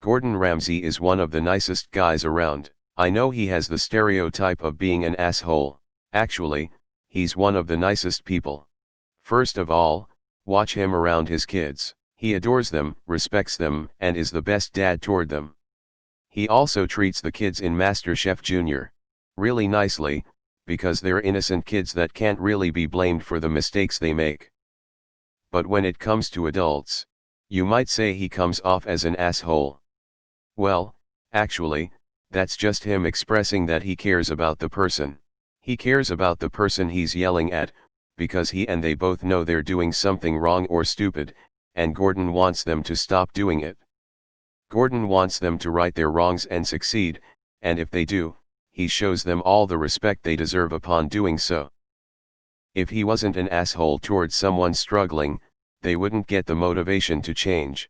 Gordon Ramsay is one of the nicest guys around. I know he has the stereotype of being an asshole. Actually, he's one of the nicest people. First of all, watch him around his kids. He adores them, respects them, and is the best dad toward them. He also treats the kids in MasterChef Junior really nicely, because they're innocent kids that can't really be blamed for the mistakes they make. But when it comes to adults, you might say he comes off as an asshole. Well, actually, that's just him expressing that he cares about the person. He cares about the person he's yelling at, because he and they both know they're doing something wrong or stupid, and Gordon wants them to stop doing it. Gordon wants them to right their wrongs and succeed, and if they do, he shows them all the respect they deserve upon doing so. If he wasn't an asshole towards someone struggling, they wouldn't get the motivation to change.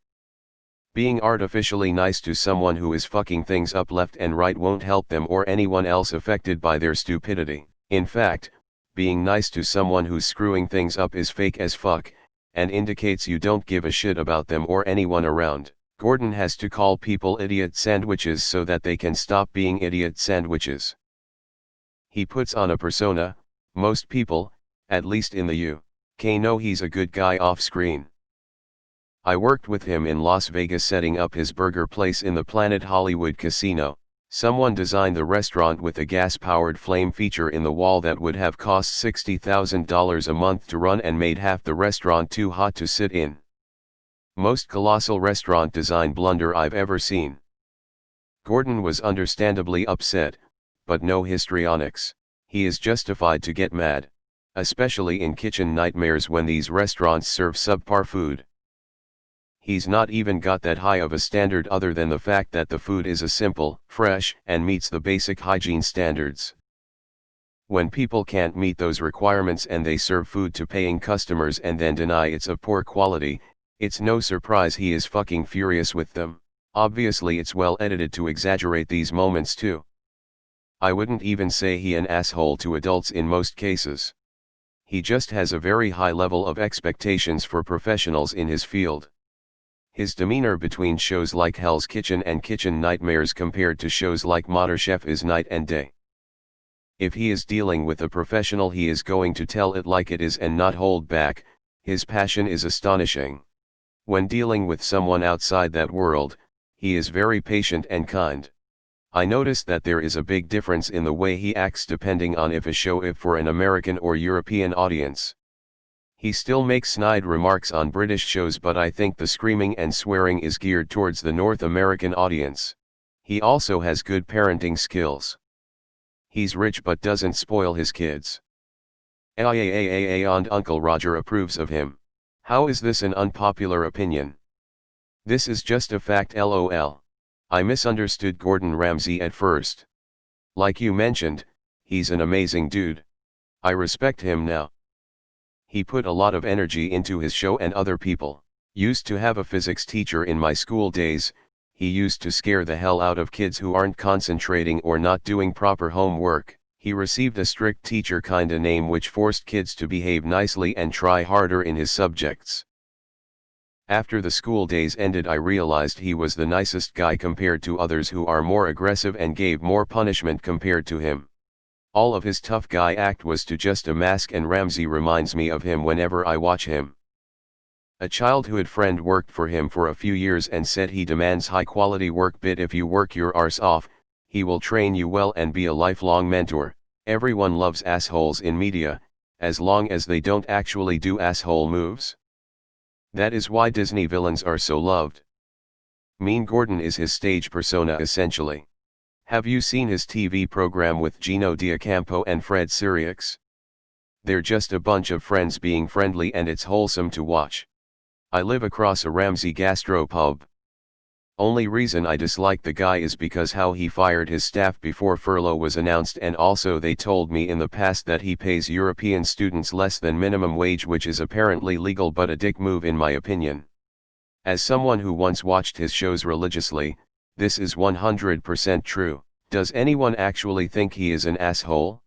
Being artificially nice to someone who is fucking things up left and right won't help them or anyone else affected by their stupidity. In fact, being nice to someone who's screwing things up is fake as fuck, and indicates you don't give a shit about them or anyone around. Gordon has to call people idiot sandwiches so that they can stop being idiot sandwiches. He puts on a persona. Most people, at least in the UK, know he's a good guy off screen. I worked with him in Las Vegas setting up his burger place in the Planet Hollywood Casino. Someone designed the restaurant with a gas-powered flame feature in the wall that would have cost $60,000 a month to run and made half the restaurant too hot to sit in. Most colossal restaurant design blunder I've ever seen. Gordon was understandably upset, but no histrionics. He is justified to get mad, especially in kitchen nightmares when these restaurants serve subpar food. He's not even got that high of a standard other than the fact that the food is simple, fresh, and meets the basic hygiene standards. When people can't meet those requirements and they serve food to paying customers and then deny it's of poor quality, it's no surprise he is fucking furious with them. Obviously it's well edited to exaggerate these moments too. I wouldn't even say he an asshole to adults in most cases. He just has a very high level of expectations for professionals in his field. His demeanor between shows like Hell's Kitchen and Kitchen Nightmares compared to shows like MasterChef is night and day. If he is dealing with a professional, he is going to tell it like it is and not hold back. His passion is astonishing. When dealing with someone outside that world, he is very patient and kind. I noticed that there is a big difference in the way he acts depending on if a show is for an American or European audience. He still makes snide remarks on British shows, but I think the screaming and swearing is geared towards the North American audience. He also has good parenting skills. He's rich but doesn't spoil his kids. And Uncle Roger approves of him. How is this an unpopular opinion? This is just a fact, lol. I misunderstood Gordon Ramsay at first. Like you mentioned, he's an amazing dude. I respect him now. He put a lot of energy into his show and other people. Used to have a physics teacher in my school days. He used to scare the hell out of kids who aren't concentrating or not doing proper homework. He received a strict teacher kinda name which forced kids to behave nicely and try harder in his subjects. After the school days ended, I realized he was the nicest guy compared to others who are more aggressive and gave more punishment compared to him. All of his tough guy act was to just a mask, and Ramsay reminds me of him whenever I watch him. A childhood friend worked for him for a few years and said he demands high quality work, but if you work your arse off, he will train you well and be a lifelong mentor. Everyone loves assholes in media, as long as they don't actually do asshole moves. That is why Disney villains are so loved. Mean Gordon is his stage persona essentially. Have you seen his TV program with Gino D'Acampo and Fred Sirieix? They're just a bunch of friends being friendly and it's wholesome to watch. I live across a Ramsay gastropub. Only reason I dislike the guy is because how he fired his staff before furlough was announced, and also they told me in the past that he pays European students less than minimum wage, which is apparently legal but a dick move in my opinion. As someone who once watched his shows religiously, this is 100% true. Does anyone actually think he is an asshole?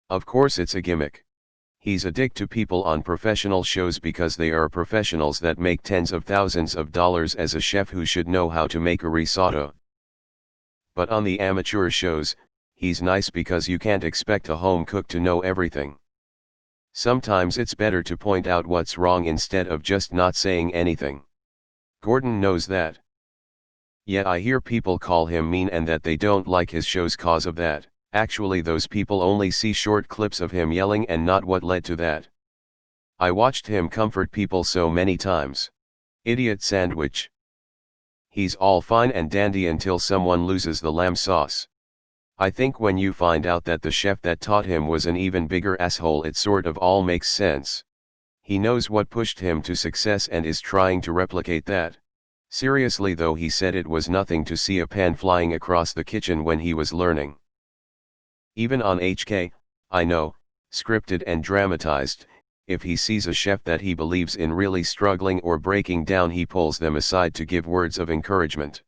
Of course it's a gimmick. He's a dick to people on professional shows because they are professionals that make tens of thousands of dollars as a chef who should know how to make a risotto. But on the amateur shows, he's nice because you can't expect a home cook to know everything. Sometimes it's better to point out what's wrong instead of just not saying anything. Gordon knows that. Yet I hear people call him mean and that they don't like his shows cause of that. Actually, those people only see short clips of him yelling and not what led to that. I watched him comfort people so many times. Idiot sandwich. He's all fine and dandy until someone loses the lamb sauce. I think when you find out that the chef that taught him was an even bigger asshole, it sort of all makes sense. He knows what pushed him to success and is trying to replicate that. Seriously though, he said it was nothing to see a pan flying across the kitchen when he was learning. Even on HK, I know, scripted and dramatized, if he sees a chef that he believes in really struggling or breaking down, he pulls them aside to give words of encouragement.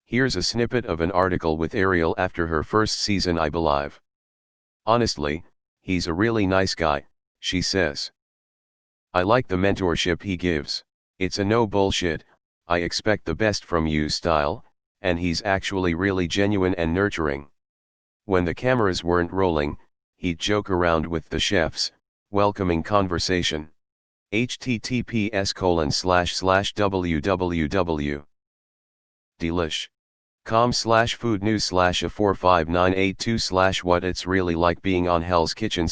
Here's a snippet of an article with Ariel after her first season, I believe. Honestly, he's a really nice guy, she says. I like the mentorship he gives. It's a no bullshit, I expect the best from you style, and he's actually really genuine and nurturing. When the cameras weren't rolling, he'd joke around with the chefs, welcoming conversation. https://www.delish.com/food news/a45982/what it's really like being on Hell's Kitchen/